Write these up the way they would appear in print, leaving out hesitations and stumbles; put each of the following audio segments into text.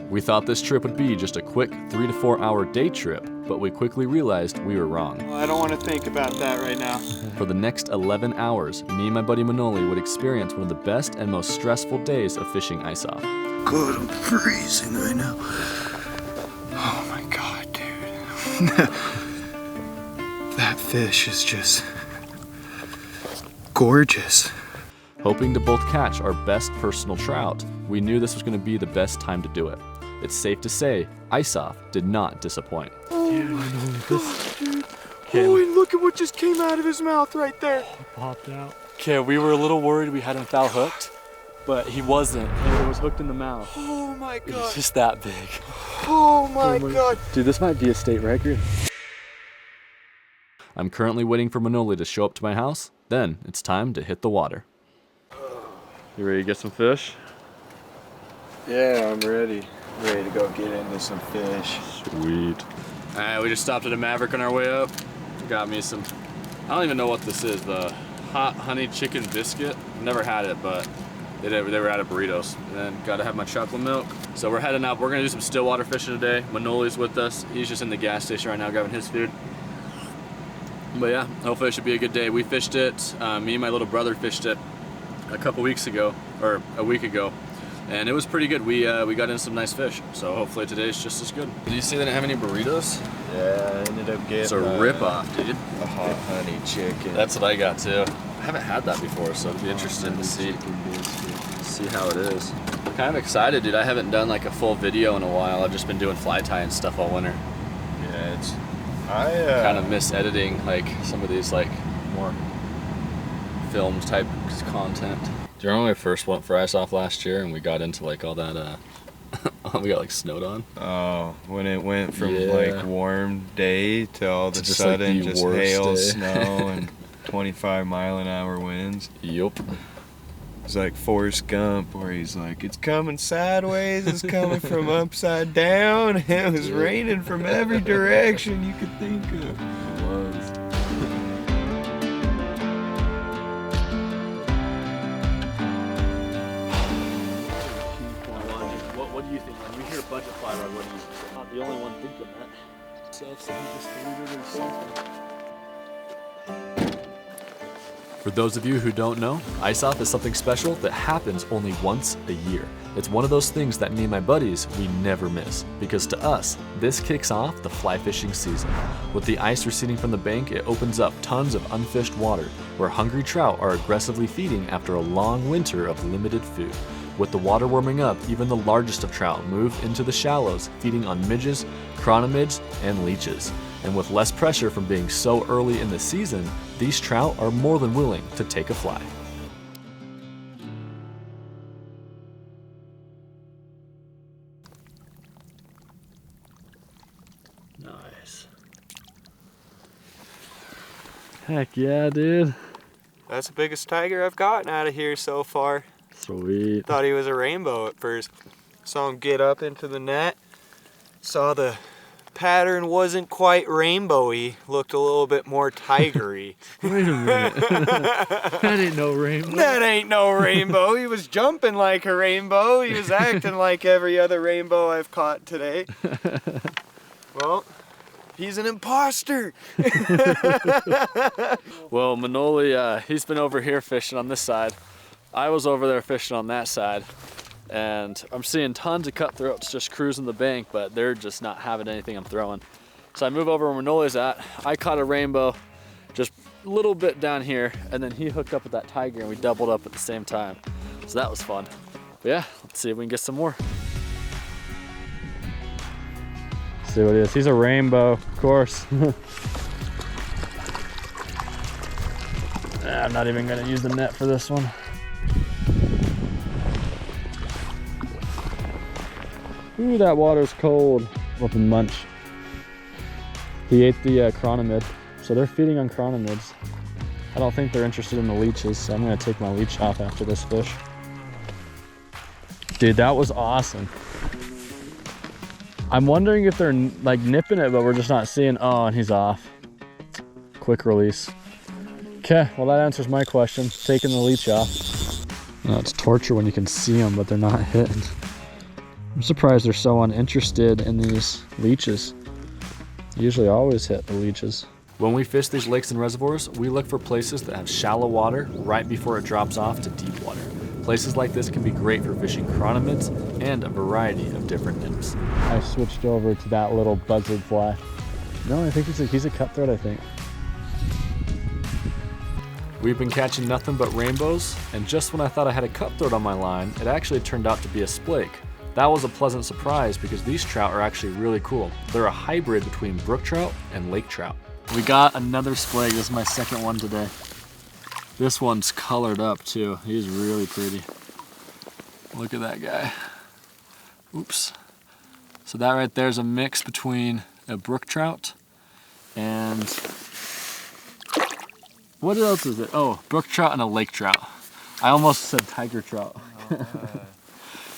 We thought this trip would be just a quick 3 to 4 hour day trip, but we quickly realized we were wrong. Well, I don't want to think about that right now. For the next 11 hours, me and my buddy Manoli would experience one of the best and most stressful days of fishing ice off. God, I'm freezing right now. Oh my God, dude. That fish is just gorgeous. Hoping to both catch our best personal trout, we knew this was going to be the best time to do it. It's safe to say, ice off did not disappoint. Dude, oh, and look at what just came out of his mouth right there. He popped out. Okay, we were a little worried we had him foul hooked, but he wasn't. It was hooked in the mouth. Oh my God. It's just that big. Oh my God. Dude, this might be a state record. I'm currently waiting for Manoli to show up to my house, then it's time to hit the water. You ready to get some fish? Yeah, I'm ready. Ready to go get into some fish. Sweet. Alright, we just stopped at a Maverick on our way up. Got me some, I don't even know what this is, the hot honey chicken biscuit. Never had it, but they were out of burritos. And then gotta have my chocolate milk. So we're heading out. We're gonna do some stillwater fishing today. Manoli's with us. He's just in the gas station right now grabbing his food. But yeah, hopefully it should be a good day. We fished it, me and my little brother fished it a couple weeks ago, or a week ago. And it was pretty good. We got in some nice fish. So hopefully today's just as good. Did you see they didn't have any burritos? Yeah, I ended up getting It's a rip-off, dude. a hot honey chicken. That's what I got too. I haven't had that before, so it'd be interesting to see how it is. I'm kind of excited, dude. I haven't done like a full video in a while. I've just been doing fly tying stuff all winter. Yeah, I kind of miss editing like some of these like more films type content. Do you remember when we first went for ice off last year and we got into like all that we got like snowed on? Oh, when it went from like warm day to all of a sudden like just hail, snow, and 25-mile-an-hour winds. Yup. It's like Forrest Gump where he's like, it's coming sideways, it's coming from upside down. It was raining from every direction you could think of. It was. What do you think? When you hear budget fly rod, what do you think? I'm not the only one thinking that. So he just deleted it or something. For those of you who don't know, ice off is something special that happens only once a year. It's one of those things that me and my buddies, we never miss. Because to us, this kicks off the fly fishing season. With the ice receding from the bank, it opens up tons of unfished water, where hungry trout are aggressively feeding after a long winter of limited food. With the water warming up, even the largest of trout move into the shallows, feeding on midges, chironomids, and leeches. And with less pressure from being so early in the season, these trout are more than willing to take a fly. Nice. Heck yeah, dude. That's the biggest tiger I've gotten out of here so far. Sweet. Thought he was a rainbow at first. Saw him get up into the net. Saw the pattern wasn't quite rainbowy. Looked a little bit more tigery. Wait a minute. That ain't no rainbow. That ain't no rainbow. He was jumping like a rainbow. He was acting like every other rainbow I've caught today. Well, he's an imposter. Well, Manoli, he's been over here fishing on this side. I was over there fishing on that side, and I'm seeing tons of cutthroats just cruising the bank, but they're just not having anything I'm throwing. So I move over where Manoli's at. I caught a rainbow just a little bit down here, and then he hooked up with that tiger, and we doubled up at the same time. So that was fun. But yeah, let's see if we can get some more. See what it is. He's a rainbow, of course. I'm not even gonna use the net for this one. Ooh, that water's cold. Up in munch. He ate the chironomid, so they're feeding on chironomids. I don't think they're interested in the leeches, so I'm gonna take my leech off after this fish. Dude, that was awesome. I'm wondering if they're like nipping it, but we're just not seeing. Oh, and he's off. Quick release. Okay, well that answers my question. Taking the leech off. No, it's torture when you can see them, but they're not hitting. I'm surprised they're so uninterested in these leeches. Usually always hit the leeches. When we fish these lakes and reservoirs, we look for places that have shallow water right before it drops off to deep water. Places like this can be great for fishing chironomids and a variety of different nymphs. I switched over to that little buzzard fly. No, I think he's a cutthroat, I think. We've been catching nothing but rainbows, and just when I thought I had a cutthroat on my line, it actually turned out to be a splake. That was a pleasant surprise because these trout are actually really cool. They're a hybrid between brook trout and lake trout. We got another splake. This is my second one today. This one's colored up too. He's really pretty. Look at that guy. Oops. So that right there is a mix between a brook trout and what else is it? Oh, brook trout and a lake trout. I almost said tiger trout.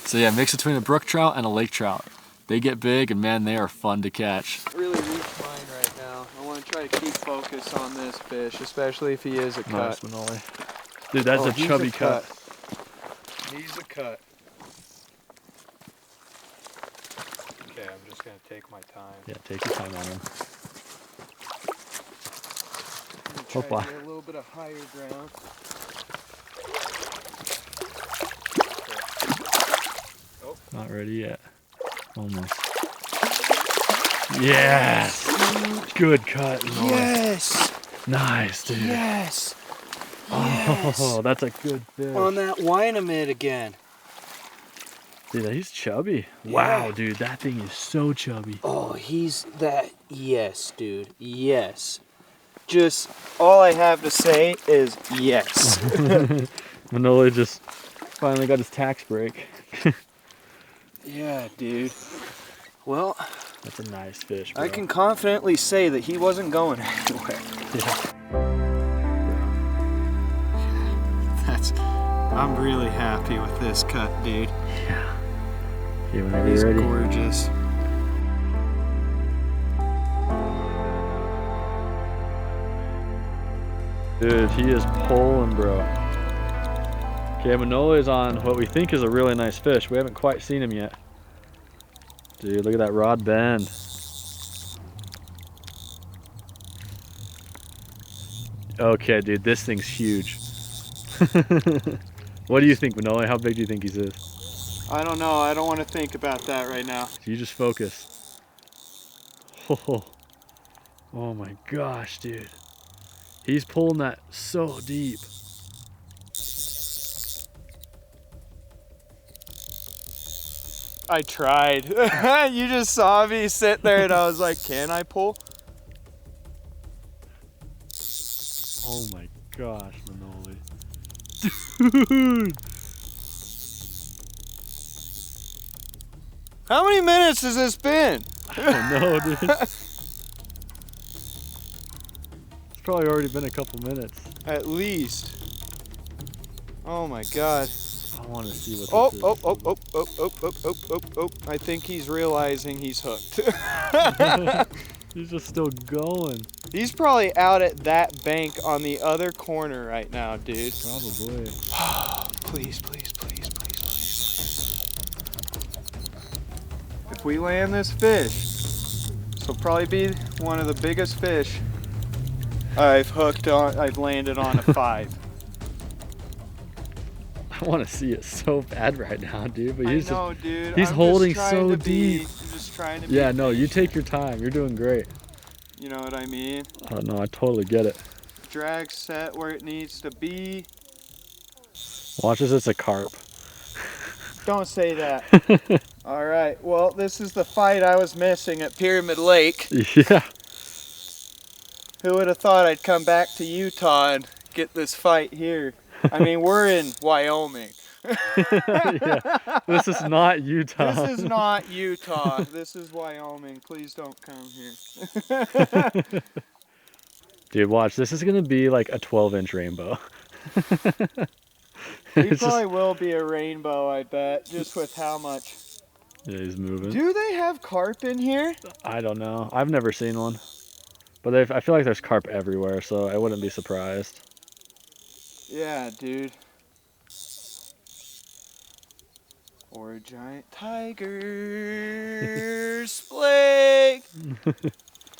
So yeah, mix between a brook trout and a lake trout. They get big and man, they are fun to catch. Really weak mind right now. I want to try to keep focus on this fish, especially if he is a cut. Nice, Manoli. Dude, that's a he's chubby cut. He's a cut. Okay, I'm just gonna take my time. Yeah, take your time on him. I'm gonna try to get a little bit of higher ground. Not ready yet. Almost. Yes! Good cut, Manoli. Yes! Nice, dude. Yes! Oh, that's a good fish. On that Winemid again. Dude, he's chubby. Yeah. Wow, dude, that thing is so chubby. Oh, he's that. Yes, dude. Yes. Just all I have to say is yes. Manoli just finally got his tax break. Yeah, dude. Well, That's a nice fish, bro. I can confidently say that he wasn't going anywhere. Yeah. I'm really happy with this cut, dude. Yeah. Okay, whenever He's you're ready. gorgeous. Dude, he is pulling, bro. Okay, Manoli is on what we think is a really nice fish. We haven't quite seen him yet. Dude, look at that rod bend. Okay, dude, this thing's huge. What do you think, Manoli? How big do you think he is? I don't know. I don't want to think about that right now. You just focus. Oh my gosh, dude. He's pulling that so deep. I tried. You just saw me sit there and I was like, can I pull? Oh my gosh, Manoli. Dude! How many minutes has this been? I don't know, dude. It's probably already been a couple minutes. At least. Oh my god. I want to see what Oh, this is. oh. I think he's realizing he's hooked. He's just still going. He's probably out at that bank on the other corner right now, dude. Probably. Please. If we land this fish, this will probably be one of the biggest fish I've landed on a 5. I want to see it so bad right now, dude. But I he's know, dude. he's I'm holding just trying so to be- deep. I'm just trying to be Yeah, no, you patient. take your time. You're doing great. You know what I mean? Oh no, I totally get it. Drag set where it needs to be. Watch as it's a carp. Don't say that. All right. Well, this is the fight I was missing at Pyramid Lake. Yeah. Who would have thought I'd come back to Utah and get this fight here? I mean, we're in Wyoming. Yeah. This is not Utah. This is not Utah. This is Wyoming. Please don't come here. Dude, watch. This is gonna be like a 12-inch rainbow. He It's probably just- will be a rainbow, I bet, just with how much. Yeah, he's moving. Do they have carp in here? I don't know. I've never seen one. But I feel like there's carp everywhere, so I wouldn't be surprised. Yeah, dude. or a giant tiger splake,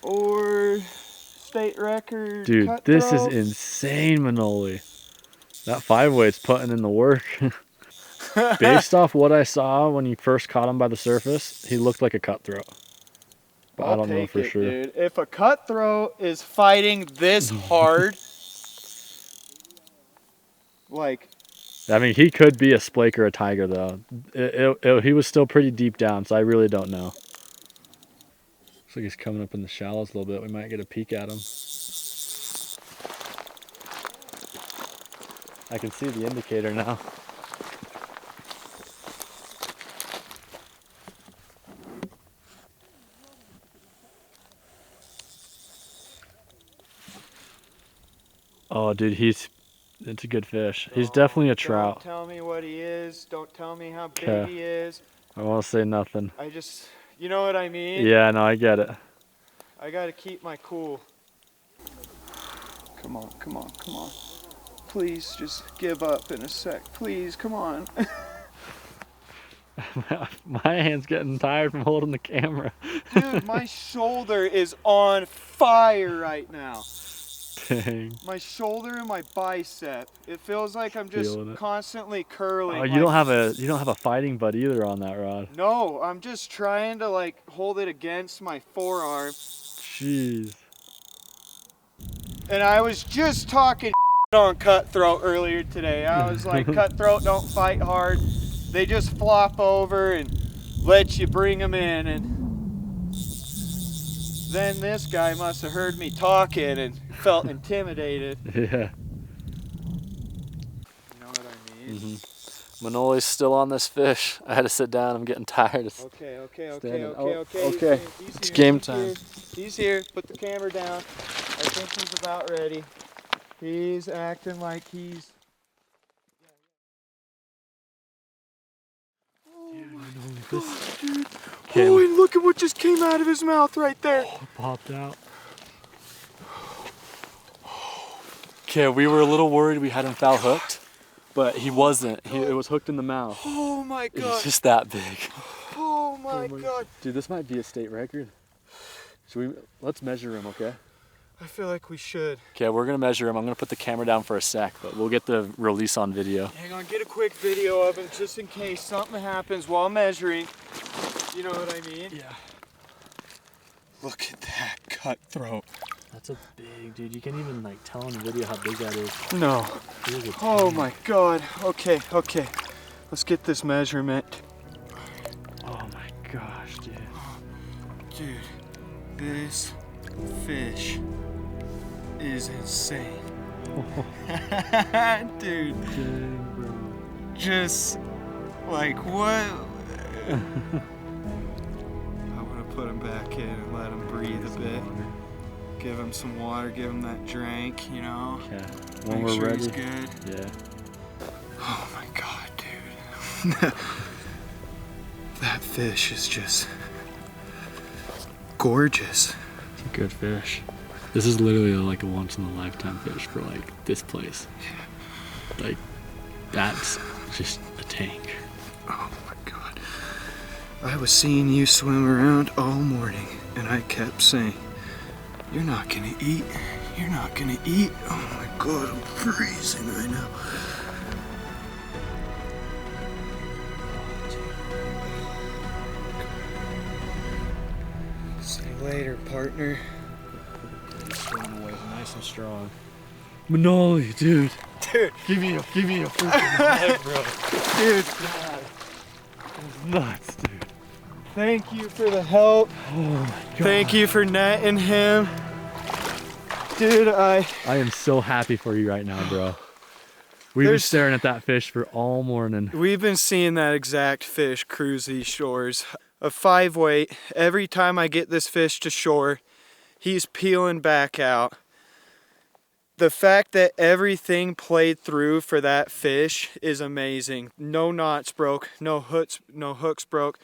or state record Dude, cutthroat. this is insane, Manoli. That 5-weight's putting in the work. Based off what I saw when you first caught him by the surface, he looked like a cutthroat. But I don't know for sure. Dude. If a cutthroat is fighting this hard, like, I mean, he could be a splake or a tiger, though. He was still pretty deep down, so I really don't know. Looks like he's coming up in the shallows a little bit. We might get a peek at him. I can see the indicator now. Oh, dude, it's a good fish. He's definitely a trout. Don't tell me what he is. Don't tell me how big Okay. he is. I won't say nothing. You know what I mean? Yeah, no, I get it. I gotta keep my cool. Come on. Please just give up in a sec. Please, come on. My hand's getting tired from holding the camera. Dude, my shoulder is on fire right now. Dang. My shoulder and my bicep. It feels like I'm just Feeling it. constantly curling. Oh, you don't have a fighting butt either on that rod. No, I'm just trying to like hold it against my forearm. Jeez. And I was just talking on cutthroat earlier today. I was like, cutthroat don't fight hard. They just flop over and let you bring them in. And then this guy must have heard me talking and felt intimidated. Yeah. You know what I mean? Mm-hmm. Manoli's still on this fish. I had to sit down. I'm getting tired. Okay. Okay. It's game time. He's here. Put the camera down. I think he's about ready. He's acting like he's... Dude. Oh, and look at what just came out of his mouth right there. Oh, it popped out. Okay, we were a little worried we had him foul hooked, but he wasn't. It was hooked in the mouth. Oh my It's god. just that big. Oh my god. Dude, this might be a state record. Let's measure him, okay? I feel like we should. Okay, we're gonna measure him. I'm gonna put the camera down for a sec, but we'll get the release on video. Hang on, get a quick video of him just in case something happens while measuring. You know what I mean? Yeah. Look at that cutthroat. That's a big dude. You can't even like tell on the video how big that is. No. Oh my god. Okay. Let's get this measurement. Oh my gosh, dude. Dude, this fish is insane. Dude, Dang, bro. just like what? I'm gonna put him back in and let him breathe a bit. Give him some water, give him that drink, you know. Okay. When Make we're sure ready. he's good. Yeah. Oh my god, dude. That fish is just gorgeous. It's a good fish. This is literally like a once in a lifetime fish for like this place. Like that's just a tank. Oh my god. I was seeing you swim around all morning and I kept saying, you're not gonna eat. You're not gonna eat. Oh my god, I'm freezing right now. See you later, partner. Nice and strong. Manoli, dude. Dude. Give me a freaking head, bro. Dude, That's nuts, dude. thank you for the help. Oh my god. Thank you for netting him. Dude, I am so happy for you right now, bro. We've been staring at that fish for all morning. We've been seeing that exact fish cruise these shores. A 5-weight, every time I get this fish to shore, he's peeling back out. The fact that everything played through for that fish is amazing. No knots broke, no hooks broke,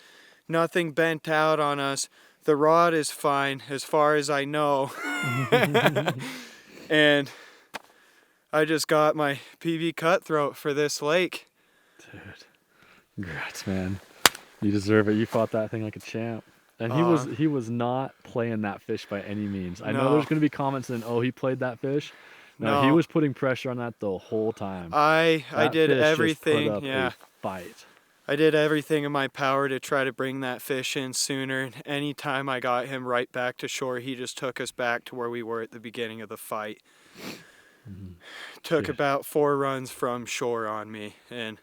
nothing bent out on us. The rod is fine as far as I know. And I just got my PB cutthroat for this lake. Dude, Congrats, man. You deserve it. You fought that thing like a champ. And he was not playing that fish by any means. I know there's going to be comments saying, "Oh, he played that fish." No, he was putting pressure on that the whole time. I did everything. Just put up yeah. a fight. I did everything in my power to try to bring that fish in sooner. Anytime I got him right back to shore, he just took us back to where we were at the beginning of the fight. Took about 4 runs from shore on me, and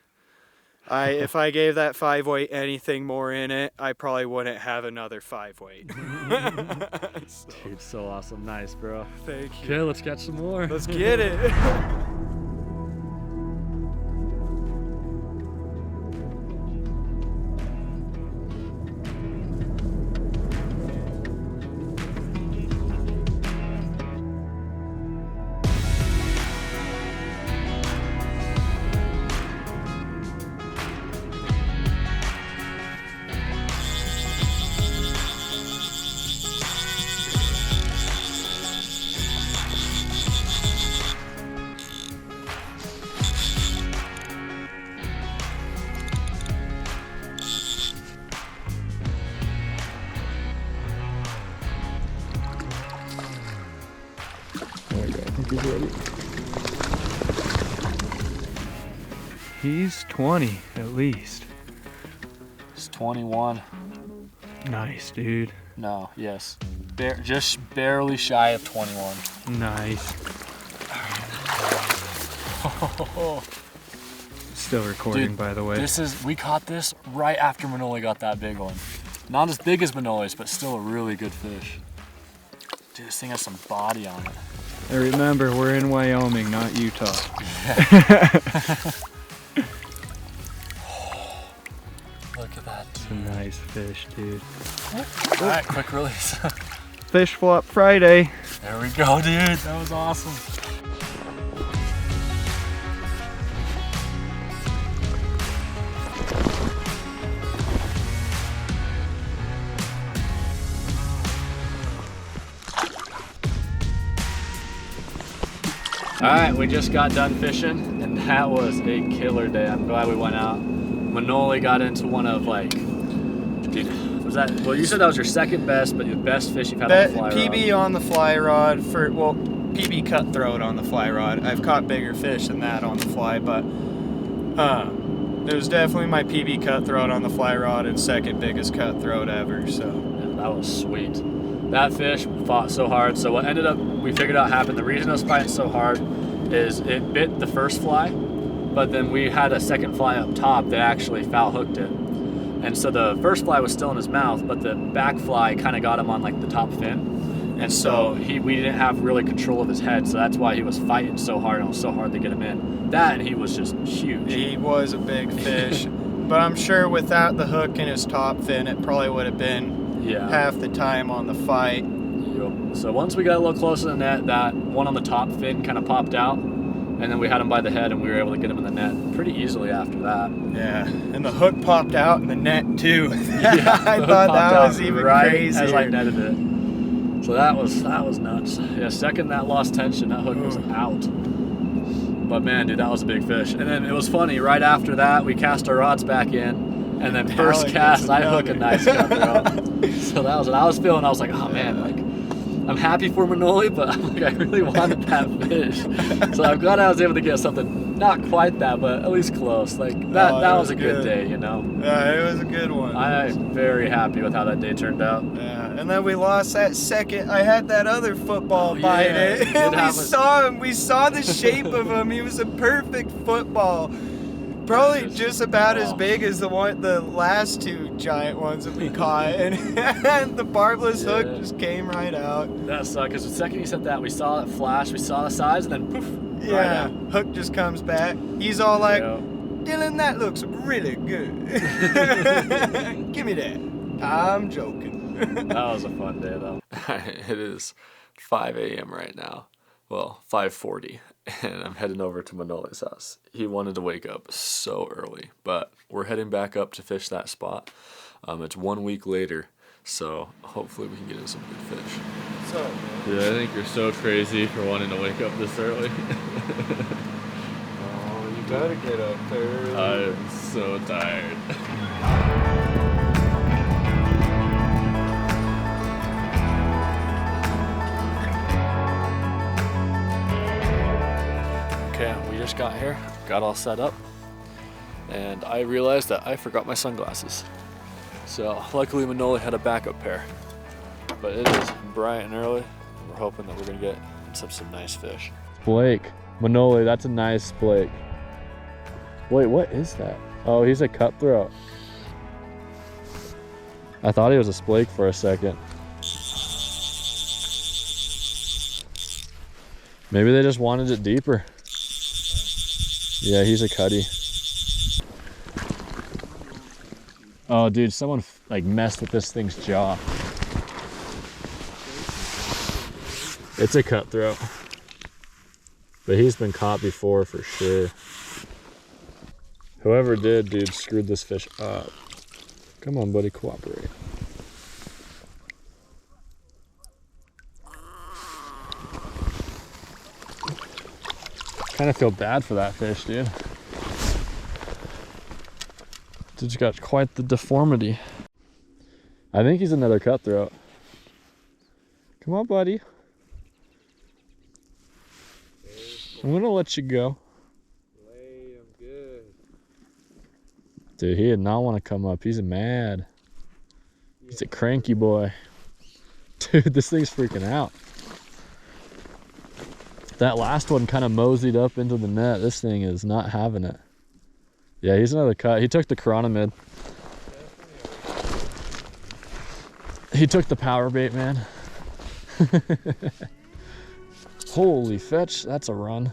if I gave that 5-weight anything more in it, I probably wouldn't have another 5-weight. Dude, so awesome. Nice, bro. Thank you. Okay, let's catch some more. Let's get it. He's 20 at least. It's 21. Nice, dude. No, yes. Just barely shy of 21. Nice. Still recording, Dude, by the way. We caught this right after Manoli got that big one. Not as big as Manoli's, but still a really good fish. Dude, this thing has some body on it. And remember, we're in Wyoming, not Utah. Look at that, It's a nice fish, dude. All right, quick release. Fish flop Friday. There we go, dude. That was awesome. All right, we just got done fishing, and that was a killer day. I'm glad we went out. Manoli got into one of dude, was that, well, you said that was your second best, but your best fish you've had on the fly rod. PB on the fly rod PB cutthroat on the fly rod. I've caught bigger fish than that on the fly, but it was definitely my PB cutthroat on the fly rod and second biggest cutthroat ever, so. Yeah, that was sweet. That fish fought so hard. So what we figured out happened. The reason it was fighting so hard is it bit the first fly, but then we had a second fly up top that actually foul hooked it. And so the first fly was still in his mouth, but the back fly kind of got him on the top fin. And so we didn't have really control of his head. So that's why he was fighting so hard, and it was so hard to get him in. That, and he was just huge. He was a big fish, but I'm sure without the hook in his top fin, it probably would have been half the time on the fight. Yep. So once we got a little closer to the net, that one on the top fin kind of popped out, and then we had him by the head, and we were able to get him in the net pretty easily after that. Yeah, and the hook popped out in the net too. Yeah, I thought that was even right crazier. as I netted it. So that was nuts. Yeah, second that lost tension, that hook was out. But man, dude, that was a big fish. And then it was funny, right after that, we cast our rods back in, and then first cast, I hook a nice cutthroat. So that was what I was feeling. I was like, oh man, I'm happy for Manoli, but I really wanted that fish. So I'm glad I was able to get something, not quite that, but at least close. That was a good day, you know? Yeah, it was a good one. I'm very happy with how that day turned out. Yeah, and then we lost that second. I had that other football bite it. And we saw him. We saw the shape of him. He was a perfect football. Probably just about as big as the last two giant ones that we caught, and the barbless hook just came right out. That sucked, because the second he said that, we saw it flash, we saw the size, and then poof, yeah, right out. Hook just comes back. He's all like, Dylan, that looks really good. Give me that. I'm joking. That was a fun day, though. It is 5 a.m. right now. Well, 5:40, and I'm heading over to Manoli's house. He wanted to wake up so early, but we're heading back up to fish that spot. It's 1 week later, so hopefully we can get in some good fish. So, yeah, I think you're so crazy for wanting to wake up this early. Oh, you Try to get up there. I'm so tired. Okay, we just got here, got all set up, and I realized that I forgot my sunglasses. So luckily Manoli had a backup pair. But it is bright and early, and we're hoping that we're gonna get some nice fish. Blake. Manoli, that's a nice Blake. Wait, what is that? Oh, he's a cutthroat. I thought he was a splake for a second. Maybe they just wanted it deeper. Yeah, he's a cutty. Oh, dude, someone like messed with this thing's jaw. It's a cutthroat. But he's been caught before for sure. Whoever did, dude, screwed this fish up. Come on, buddy, cooperate. Kind of feel bad for that fish, dude. Dude's got quite the deformity. I think he's another cutthroat. Come on, buddy. I'm gonna let you go. Lay him good. Dude, he did not want to come up. He's mad. He's a cranky boy. Dude, this thing's freaking out. That last one kind of moseyed up into the net. This thing is not having it. Yeah, he's another cut. He took the chironomid. He took the power bait, man. Holy fetch, that's a run.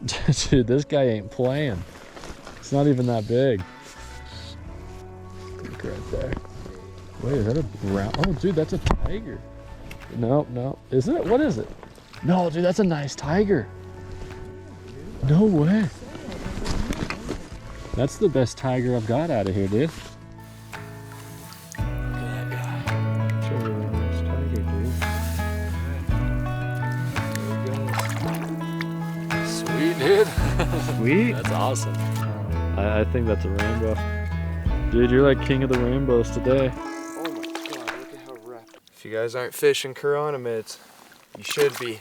Dude, this guy ain't playing. It's not even that big. Look right there. Wait, is that a brown? Oh, dude, that's a tiger. No, no. Is it? What is it? No, dude, that's a nice tiger. No way. That's the best tiger I've got out of here, dude. That's a really nice tiger, dude. Sweet, dude. Sweet. That's awesome. I think that's a rainbow. Dude, you're like king of the rainbows today. Oh my god, look at how rough. If you guys aren't fishing chironomids, you should be.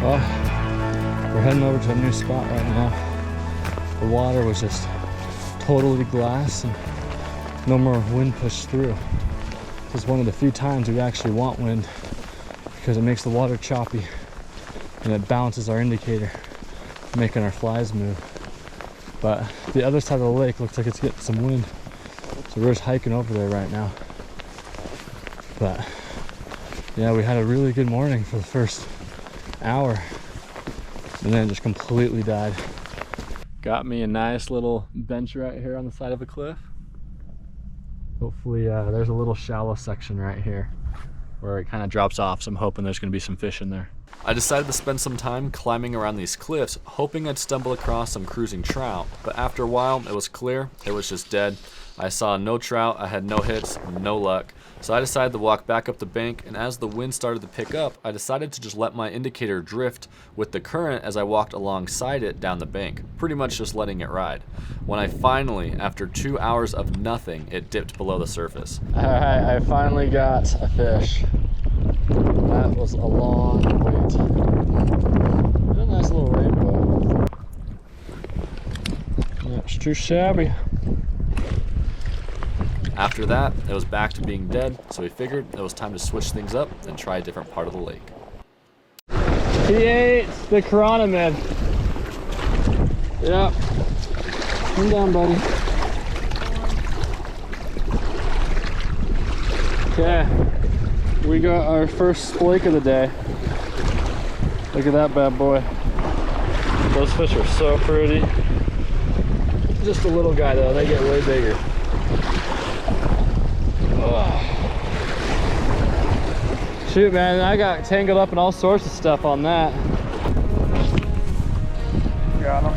Well, we're heading over to a new spot right now. The water was just totally glass and no more wind pushed through. This is one of the few times we actually want wind because it makes the water choppy and it balances our indicator, making our flies move. But the other side of the lake looks like it's getting some wind. So we're just hiking over there right now. But yeah, we had a really good morning for the first hour and then it just completely died. Got me a nice little bench right here on the side of a cliff. Hopefully there's a little shallow section right here where it kind of drops off, so I'm hoping there's gonna be some fish in there. I decided to spend some time climbing around these cliffs, hoping I'd stumble across some cruising trout, but after a while it was clear, it was just dead. I saw no trout, I had no hits, no luck. So I decided to walk back up the bank, and as the wind started to pick up, I decided to just let my indicator drift with the current as I walked alongside it down the bank, pretty much just letting it ride. When I finally, after 2 hours of nothing, it dipped below the surface. Alright, I finally got a fish. That was a long wait. A nice little rainbow. That's too shabby. After that, it was back to being dead, so we figured it was time to switch things up and try a different part of the lake. He ate the chironomid. Yep. Come down, buddy. Okay. We got our first splake of the day. Look at that bad boy. Those fish are so pretty. Just a little guy though, they get way bigger. Shoot, man, I got tangled up in all sorts of stuff on that. Got him.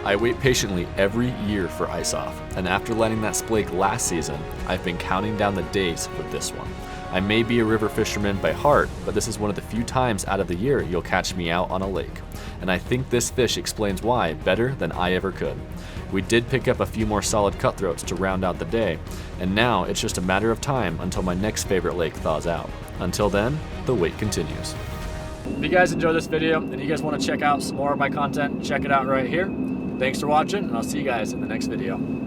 I wait patiently every year for ice off, and after landing that splake last season, I've been counting down the days for this one. I may be a river fisherman by heart, but this is one of the few times out of the year you'll catch me out on a lake. And I think this fish explains why better than I ever could. We did pick up a few more solid cutthroats to round out the day, and now it's just a matter of time until my next favorite lake thaws out. Until then, the wait continues. If you guys enjoyed this video and you guys want to check out some more of my content, check it out right here. Thanks for watching, and I'll see you guys in the next video.